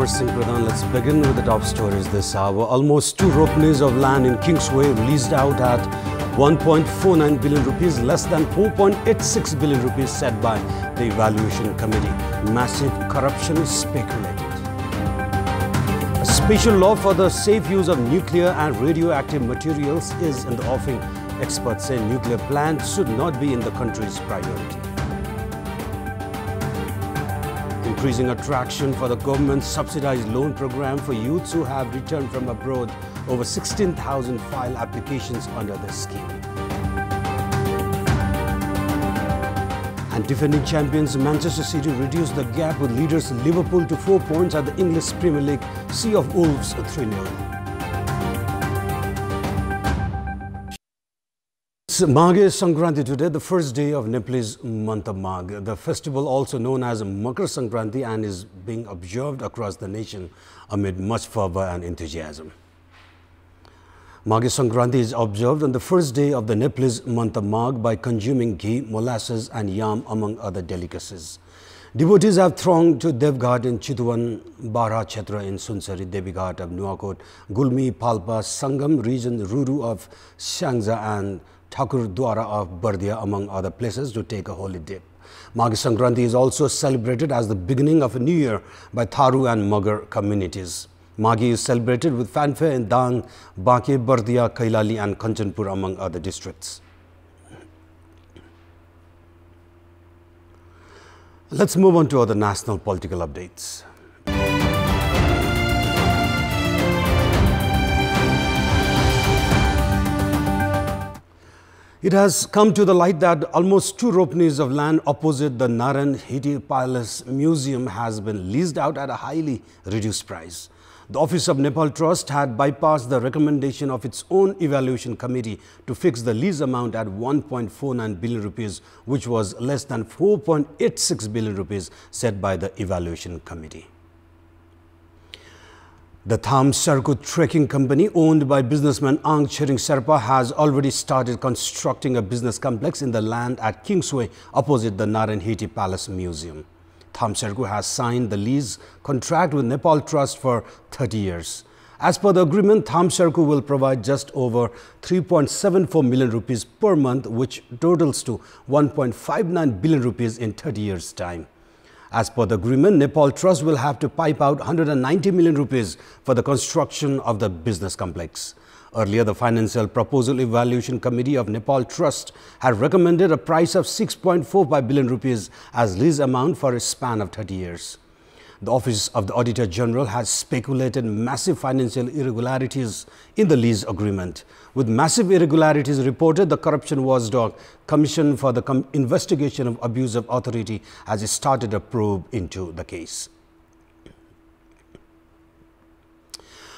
Amar Singh Pradhan. Let's begin with the top stories this hour. Almost 2 ropenis of land in Kingsway leased out at 1.49 billion rupees, less than 4.86 billion rupees set by the evaluation committee. Massive corruption is speculated. A special law for the safe use of nuclear and radioactive materials is in the offing. Experts say nuclear plants should not be in the country's priority. Increasing attraction for the government's subsidized loan program for youths who have returned from abroad. Over 16,000 file applications under the scheme. And defending champions Manchester City reduced the gap with leaders Liverpool to 4 points at the English Premier League. Sea of Wolves 3-0. Maghe Sankranti today, the first day of Nepalese month of Magh. The festival, also known as Makar Sankranti, and is being observed across the nation amid much fervor and enthusiasm. Maghe Sankranti is observed on the first day of the Nepalese month of Magh by consuming ghee, molasses and yam among other delicacies. Devotees have thronged to Devghat in Chitwan, Barha Kshetra in Sunsari, Devighat of Nuakot, Gulmi, Palpa, Sangam region, Ruru of Shangza and Thakur Dwara of Bardia, among other places, to take a holy dip. Maghe Sankranti is also celebrated as the beginning of a new year by Tharu and Magar communities. Maghe is celebrated with fanfare in Dang, Bake, Bardia, Kailali and Kanchanpur, among other districts. Let's move on to other national political updates. It has come to the light that almost 2 ropenis of land opposite the Narayan Hiti Palace Museum has been leased out at a highly reduced price. The Office of Nepal Trust had bypassed the recommendation of its own evaluation committee to fix the lease amount at 1.49 billion rupees, which was less than 4.86 billion rupees set by the evaluation committee. The Thamserku Trekking Company, owned by businessman Ang Chering Sherpa, has already started constructing a business complex in the land at Kingsway opposite the Narayan Hiti Palace Museum. Thamserku has signed the lease contract with Nepal Trust for 30 years. As per the agreement, Thamserku will provide just over 3.74 million rupees per month, which totals to 1.59 billion rupees in 30 years' time. As per the agreement, Nepal Trust will have to pipe out 190 million rupees for the construction of the business complex. Earlier, the Financial Proposal Evaluation Committee of Nepal Trust had recommended a price of 6.45 billion rupees as lease amount for a span of 30 years. The Office of the Auditor General has speculated massive financial irregularities in the lease agreement. With massive irregularities reported, the Corruption Watchdog Commission for the Investigation of Abuse of Authority has started a probe into the case.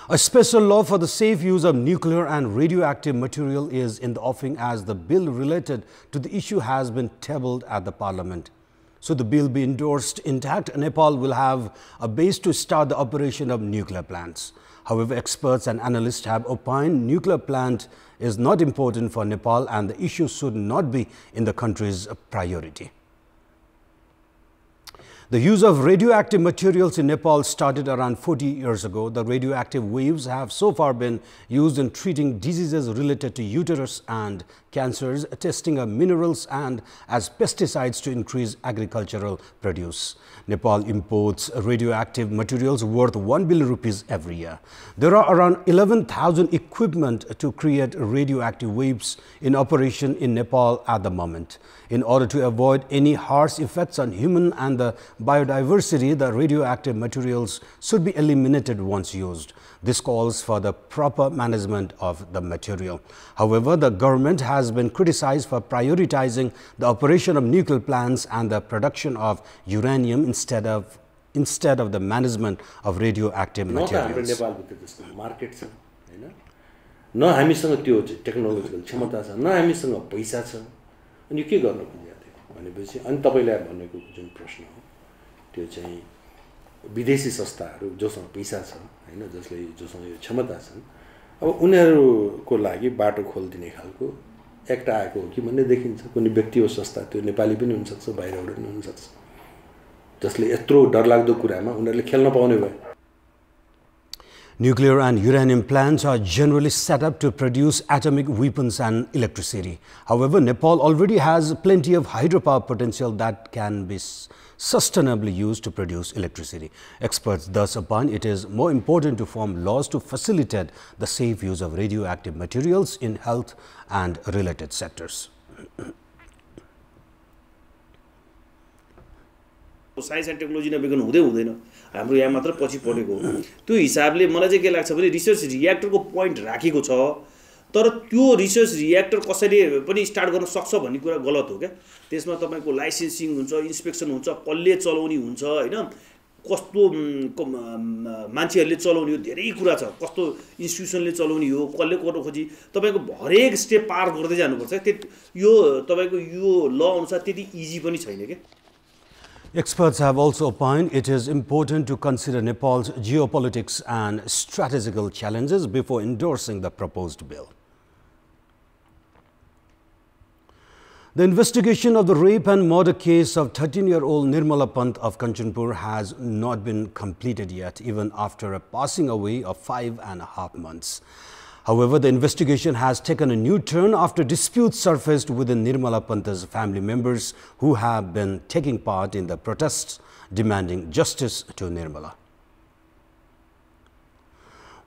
A special law for the safe use of nuclear and radioactive material is in the offing as the bill related to the issue has been tabled at the Parliament. So the bill be endorsed intact, Nepal will have a base to start the operation of nuclear plants. However, experts and analysts have opined nuclear plant is not important for Nepal and the issue should not be in the country's priority. The use of radioactive materials in Nepal started around 40 years ago. The radioactive waves have so far been used in treating diseases related to uterus and cancers, testing of minerals and as pesticides to increase agricultural produce. Nepal imports radioactive materials worth 1 billion rupees every year. There are around 11,000 equipment to create radioactive waves in operation in Nepal at the moment. In order to avoid any harsh effects on human and the biodiversity, the radioactive materials should be eliminated once used. This calls for the proper management of the material. However, the government has been criticized for prioritizing the operation of nuclear plants and the production of uranium instead of the management of radioactive materials. न हामीसँग त्यो technological क्षमता छ न हामीसँग पैसा छ अनि के गर्न खोजिरहेको भनेपछि अनि तपाईले भनेको जुन प्रश्न हो त्यो चाहिँ विदेशी संस्थाहरू जोसँग पैसा छ हैन जोसँग यो क्षमता छन् अब उनीहरुको लागि बाटो खोल्दिने खालको एक्ट आएको हो कि भन्ने देखिन्छ कुनै व्यक्ति वा संस्था त्यो नेपाली पनि हुन सक्छ बाहिरबाट पनि हुन सक्छ जसले यत्रो डरलाग्दो कुरामा उनीहरुले खेल्न पाउने भए Nuclear and uranium plants are generally set up to produce atomic weapons and electricity. However, Nepal already has plenty of hydropower potential that can be sustainably used to produce electricity. Experts thus opine it is more important to form laws to facilitate the safe use of radioactive materials in health and related sectors. Science and technology नभइकन हुँदैन हाम्रो यहाँ मात्र पछि पढेको त्यो हिसाबले मलाई चाहिँ के लाग्छ भने रिसर्च रिएक्टरको पोइन्ट राखेको छ तर त्यो रिसर्च रिएक्टर कसैले पनि स्टार्ट गर्न सक्छ भन्ने कुरा गलत हो क्या त्यसमा तपाईको लाइसेन्सिङ हुन्छ इन्स्पेक्सन हुन्छ कसले चलाउने हुन्छ हैन कस्तो मान्छेहरुले चलाउने हो धेरै कुरा छ कस्तो इन्स्टिट्युसनले चलाउने हो कसले गर्न खोजी तपाईको हरेक स्टेप पार गर्दै जानुपर्छ यो तपाईको यो ल अनुसार त्यति इजी पनि छैन के Experts have also opined it is important to consider Nepal's geopolitics and strategical challenges before endorsing the proposed bill. The investigation of the rape and murder case of 13-year-old Nirmala Pant of Kanchanpur has not been completed yet, even after a passing away of 5.5 months. However, the investigation has taken a new turn after disputes surfaced within Nirmala Pant's family members who have been taking part in the protests demanding justice to Nirmala.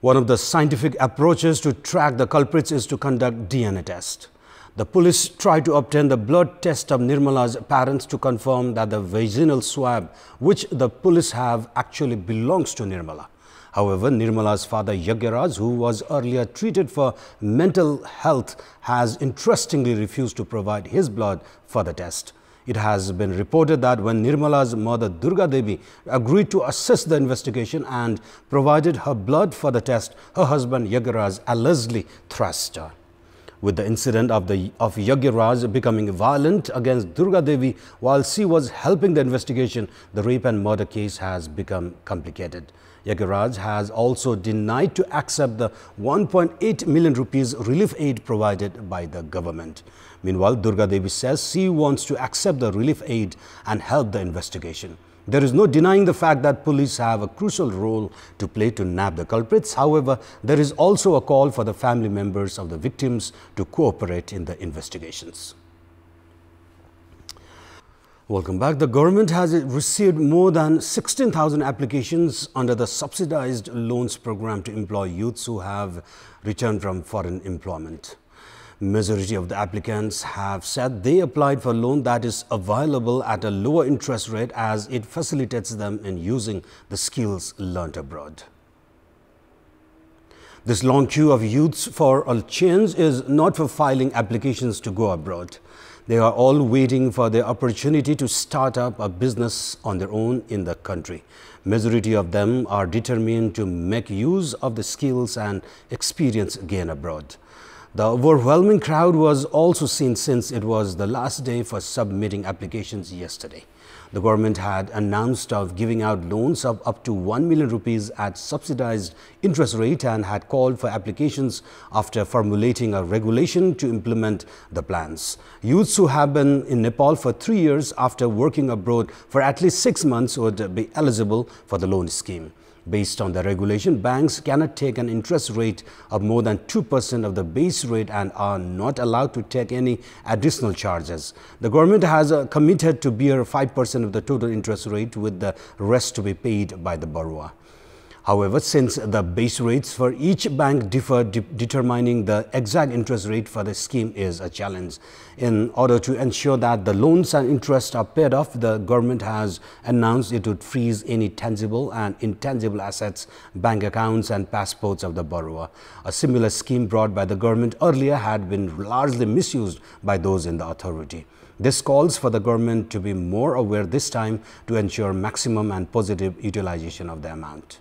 One of the scientific approaches to track the culprits is to conduct DNA test. The police tried to obtain the blood test of Nirmala's parents to confirm that the vaginal swab which the police have actually belongs to Nirmala. However, Nirmala's father Yagyaraj, who was earlier treated for mental health, has interestingly refused to provide his blood for the test. It has been reported that when Nirmala's mother Durga Devi agreed to assist the investigation and provided her blood for the test, her husband Yagyaraj allegedly thrashed her. With the incident of Yagyaraj becoming violent against Durga Devi while she was helping the investigation, the rape and murder case has become complicated. Yagyaraj has also denied to accept the 1.8 million rupees relief aid provided by the government. Meanwhile, Durga Devi says she wants to accept the relief aid and help the investigation. There is no denying the fact that police have a crucial role to play to nab the culprits. However, there is also a call for the family members of the victims to cooperate in the investigations. Welcome back. The government has received more than 16,000 applications under the subsidized loans program to employ youths who have returned from foreign employment. Majority of the applicants have said they applied for a loan that is available at a lower interest rate as it facilitates them in using the skills learnt abroad. This long queue of youths for a change is not for filing applications to go abroad. They are all waiting for the opportunity to start up a business on their own in the country. Majority of them are determined to make use of the skills and experience gained abroad. The overwhelming crowd was also seen since it was the last day for submitting applications yesterday. The government had announced of giving out loans of up to 1 million rupees at subsidized interest rate and had called for applications after formulating a regulation to implement the plans. Youths who have been in Nepal for 3 years after working abroad for at least 6 months would be eligible for the loan scheme. Based on the regulation, banks cannot take an interest rate of more than 2% of the base rate and are not allowed to take any additional charges. The government has committed to bear 5% of the total interest rate, with the rest to be paid by the borrower. However, since the base rates for each bank differ, determining the exact interest rate for the scheme is a challenge. In order to ensure that the loans and interest are paid off, the government has announced it would freeze any tangible and intangible assets, bank accounts and passports of the borrower. A similar scheme brought by the government earlier had been largely misused by those in the authority. This calls for the government to be more aware this time to ensure maximum and positive utilization of the amount.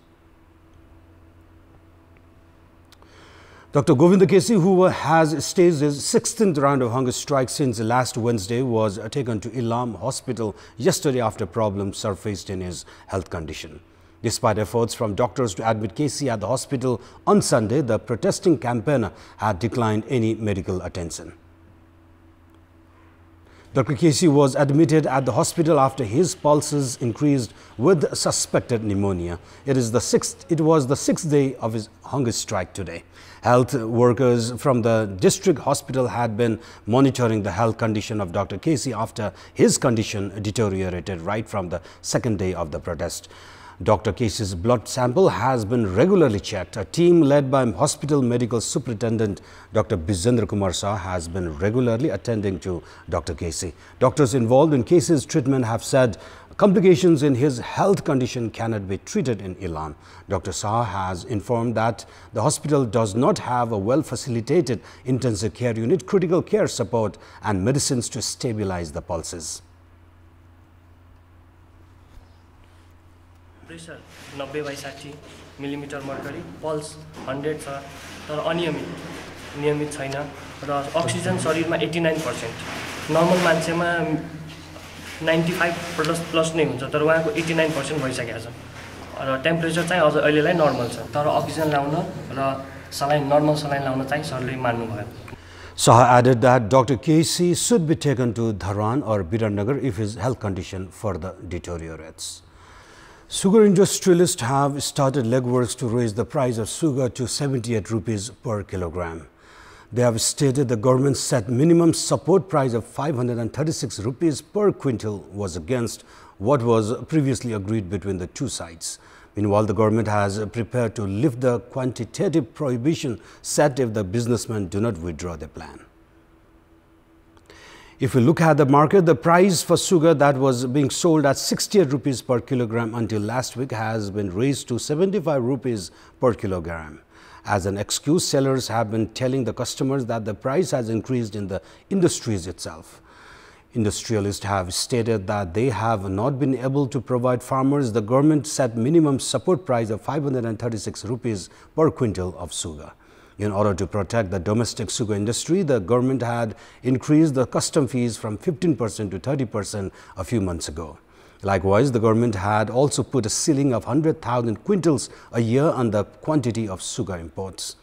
Dr. Govinda Kesi, who has staged his 16th round of hunger strike since last Wednesday, was taken to Ilam Hospital yesterday after problems surfaced in his health condition. Despite efforts from doctors to admit Kesi at the hospital on Sunday, the protesting campaigner had declined any medical attention. Dr. Casey was admitted at the hospital after his pulses increased with suspected pneumonia. It was the sixth day of his hunger strike today. Health workers from the district hospital had been monitoring the health condition of Dr. Casey after his condition deteriorated right from the second day of the protest. Dr. Casey's blood sample has been regularly checked. A team led by Hospital Medical Superintendent Dr. Bijendra Kumar Shah has been regularly attending to Dr. Casey. Doctors involved in Casey's treatment have said complications in his health condition cannot be treated in Ilam. Dr. Shah has informed that the hospital does not have a well-facilitated intensive care unit, critical care support and medicines to stabilize the pulses. Pressure 90/60 millimetre mercury, pulse 100 छ तर नियमित छैन र oxygen शरीरमा 89%, normal मान्छेमा 95 plus नै हुन्छ तर उहाँको 89% भइसकेको छ र टेम्परेचर चाहिँ अझ अहिलेलाई नर्मल छ तर अक्सिजन लाउन र नर्मल सलाइन लाउन चाहिँ सरले मान्नुभयो. Shah added that Dr. Casey should be taken to Dharan or Birannagar if his health condition further deteriorates. Sugar industrialists have started legworks to raise the price of sugar to 78 rupees per kilogram. They have stated the government set minimum support price of 536 rupees per quintal was against what was previously agreed between the two sides. Meanwhile, the government has prepared to lift the quantitative prohibition set if the businessmen do not withdraw their plan. If we look at the market, the price for sugar that was being sold at 68 rupees per kilogram until last week has been raised to 75 rupees per kilogram. As an excuse, sellers have been telling the customers that the price has increased in the industries itself. Industrialists have stated that they have not been able to provide farmers the government set minimum support price of 536 rupees per quintal of sugar. In order to protect the domestic sugar industry, the government had increased the custom fees from 15% to 30% a few months ago. Likewise, the government had also put a ceiling of 100,000 quintals a year on the quantity of sugar imports.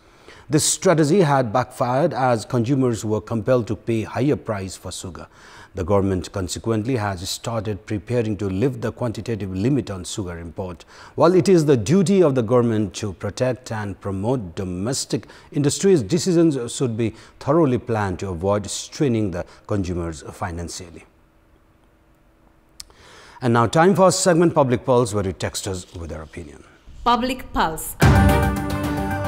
This strategy had backfired as consumers were compelled to pay higher price for sugar. The government consequently has started preparing to lift the quantitative limit on sugar import. While it is the duty of the government to protect and promote domestic industries, decisions should be thoroughly planned to avoid straining the consumers financially. And now time for our segment Public Pulse, where you text us with your opinion. Public Pulse.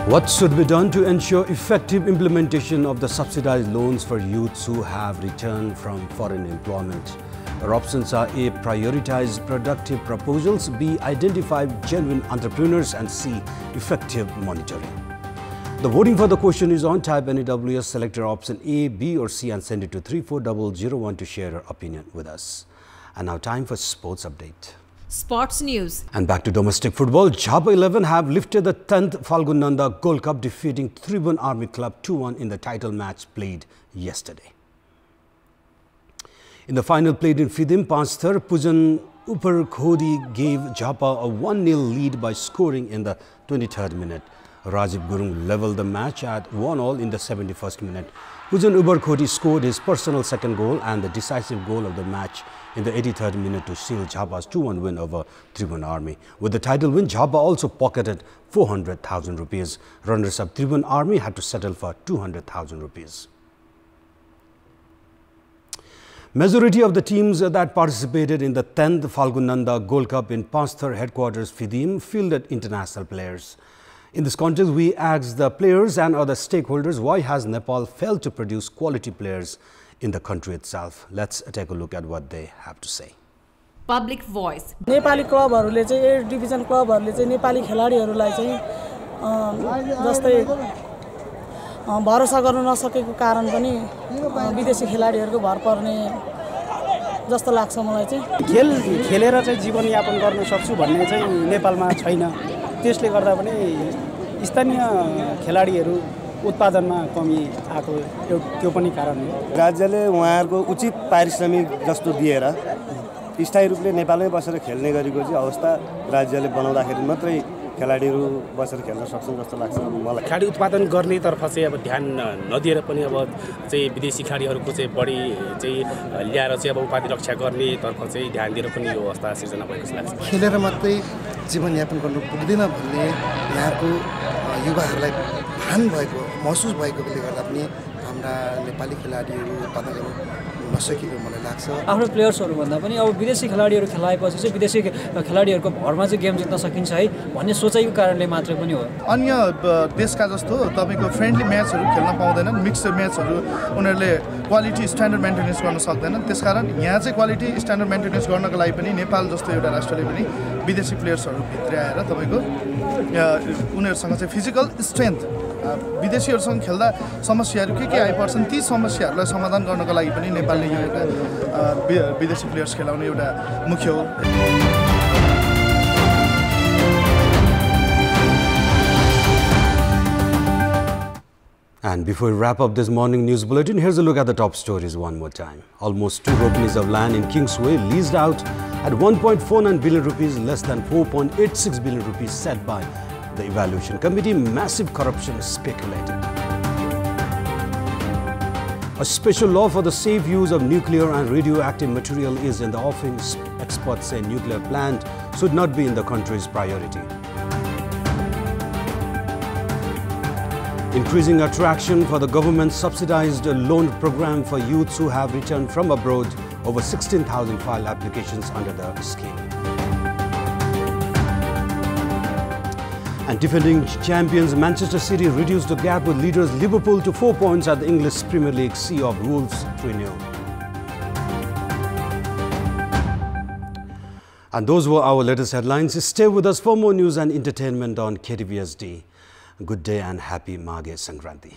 What should be done to ensure effective implementation of the subsidized loans for youths who have returned from foreign employment? Our options are A. Prioritize productive proposals, B. Identify genuine entrepreneurs, and C. Effective monitoring. The voting for the question is on. Type NEWS, select your option A, B or C and send it to 34001 to share your opinion with us. And now time for sports update. Sports news. And back to domestic football. Jhabba 11 have lifted the 10th Falgun Nanda Gold Cup, defeating Tribhuvan Army Club 2-1 in the title match played yesterday. In the final played in Fidim, Panchthar, Pujan Uparkhodi gave Jhabba a 1-0 lead by scoring in the 23rd minute. Rajiv Gurung leveled the match at 1-1 in the 71st minute. Pujan Uparkhodi scored his personal second goal and the decisive goal of the match in the 83rd minute to seal Jhabba's 2-1 win over Tribhuvan Army. With the title win, Jhabba also pocketed 400,000 rupees. Runners-up Tribhuvan Army had to settle for 200,000 rupees. Majority of the teams that participated in the 10th Falgun Nanda Gold Cup in Panchthar headquarters Fidim fielded international players. In this contest, we asked the players and other stakeholders why has Nepal failed to produce quality players in the country itself. Let's take a look at what they have to say. Public Voice. Nepali क्लबहरुले चाहिँ A division क्लबहरुले चाहिँ नेपाली खेलाडीहरुलाई चाहिँ जस्तै भरोसा गर्न नसकेको कारण पनि विदेशी खेलाडीहरुको भर पर्ने जस्तो लाग्छ मलाई चाहिँ खेल खेलेर चाहिँ जीवन यापन गर्न सक्छु भन्ने चाहिँ नेपालमा छैन त्यसले गर्दा पनि स्थानीय खेलाडीहरु उत्पादनमा कमी आएको त्यो पनि कारण हो राज्यले उहाँहरुको उचित पारिश्रमिक जस्तो दिएर स्थायी रूपले नेपालमै बसेर खेल्ने गरेको चाहिँ अवस्था राज्यले बनाउँदाखेरि मात्रै खेलाडीहरू बसेर खेल्न सक्छन् जस्तो लाग्छ मलाई। खेलाडी उत्पादन गर्नेतर्फ चाहिँ अब ध्यान नदिएर पनि अब चाहिँ विदेशी खेलाडीहरूको चाहिँ बढी चाहिँ ल्याएर चाहिँ अब उपाधि रक्षा गर्नेतर्फ चाहिँ ध्यान दिएर पनि यो अवस्था सिर्जना भएको जस्तो लाग्छ। खेलेर मात्रै जीवनयापन गर्नु पुग्दैन भन्ने यहाँको युवाहरूलाई भान भएको महसुस भएकोले गर्दा पनि हाम्रा नेपाली खेलाडीहरू उत्पादन गर्नु नसकेको मलाई लाग्छ। आफ्नो प्लेयर्सहरूभन्दा पनि अब विदेशी खेलाडीहरू खेलाएपछि चाहिँ विदेशी खेलाडीहरूको भरमा चाहिँ गेम जित्न सकिन्छ है भन्ने सोचाइको कारणले मात्रै पनि हो। अन्य देशका जस्तो तपाईँको फ्रेन्डली म्याचहरू खेल्न पाउँदैनन्, मिक्स म्याचहरू उनीहरूले क्वालिटी स्ट्यान्डर्ड मेन्टेनेन्स गर्न सक्दैनन्। त्यसकारण यहाँ चाहिँ क्वालिटी स्ट्यान्डर्ड मेन्टेनेन्स गर्नको लागि पनि नेपाल जस्तो एउटा राष्ट्रले पनि विदेशी प्लेयर्सहरू भित्र आएर तपाईँको उनीहरूसँग चाहिँ फिजिकल स्ट्रेन्थ विदेशीहरूसँग खेल्दा समस्याहरू के आइपर्छन् ती समस्याहरूलाई समाधान गर्नको लागि पनि नेपालले यो एउटा विदेशी प्लेयर्स खेलाउने एउटा मुख्य हो। And before we wrap up this morning news bulletin, here's a look at the top stories one more time. Almost 2 ropenis of land in Kingsway leased out at 1.49 billion rupees, less than 4.86 billion rupees set by the evaluation committee. Massive corruption speculated. A special law for the safe use of nuclear and radioactive material is in the offing. Experts say nuclear plant should not be in the country's priority. Increasing attraction for the government-subsidized loan program for youths who have returned from abroad. Over 16,000 filed applications under the scheme. And defending champions Manchester City reduced the gap with leaders Liverpool to 4 points at the English Premier League. Sea of Wolves 3-0. And those were our latest headlines. Stay with us for more news and entertainment on KTVSD. Good day and happy Maghe Sankranti.